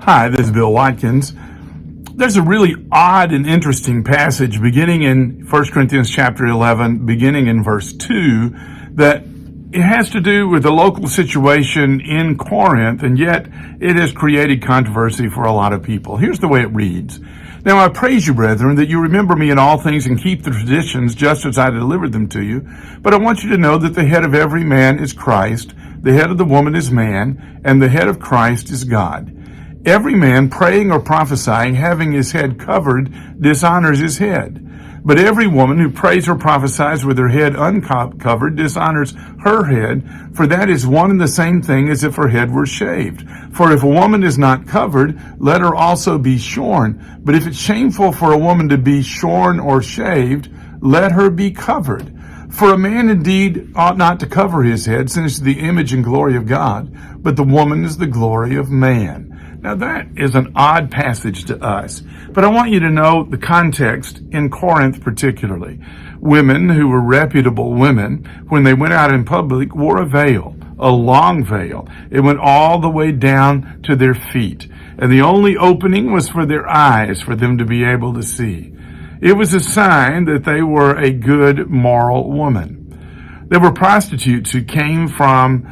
Hi, this is Bill Watkins. There's a really odd and interesting passage beginning in 1 Corinthians chapter 11, beginning in verse 2, that it has to do with the local situation in Corinth, and yet it has created controversy for a lot of people. Here's the way it reads. Now I praise you, brethren, that you remember me in all things and keep the traditions just as I delivered them to you. But I want you to know that the head of every man is Christ, the head of the woman is man, and the head of Christ is God. Every man praying or prophesying, having his head covered, dishonors his head. But every woman who prays or prophesies with her head uncovered dishonors her head, for that is one and the same thing as if her head were shaved. For if a woman is not covered, let her also be shorn. But if it's shameful for a woman to be shorn or shaved, let her be covered. For a man indeed ought not to cover his head, since it's the image and glory of God, but the woman is the glory of man. Now that is an odd passage to us, but I want you to know the context in Corinth particularly. Women who were reputable women, when they went out in public, wore a veil, a long veil. It went all the way down to their feet, and the only opening was for their eyes, for them to be able to see. It was a sign that they were a good moral woman. There were prostitutes who came from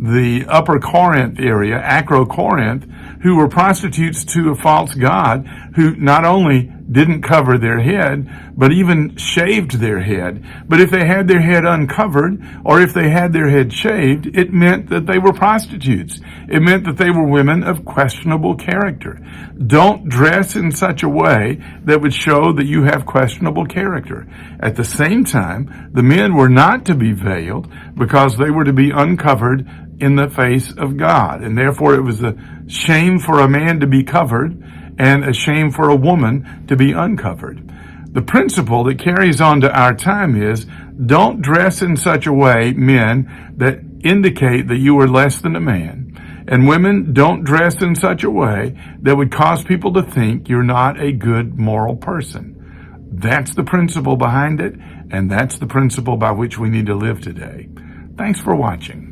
the upper Corinth area, Acro-Corinth, who were prostitutes to a false god, who not only didn't cover their head, but even shaved their head. But if they had their head uncovered, or if they had their head shaved, it meant that they were prostitutes. It meant that they were women of questionable character. Don't dress in such a way that would show that you have questionable character. At the same time, the men were not to be veiled because they were to be uncovered in the face of God. And therefore it was a shame for a man to be covered and a shame for a woman to be uncovered. The principle that carries on to our time is, don't dress in such a way, men, that indicate that you are less than a man. And women, don't dress in such a way that would cause people to think you're not a good moral person. That's the principle behind it, and that's the principle by which we need to live today. Thanks for watching.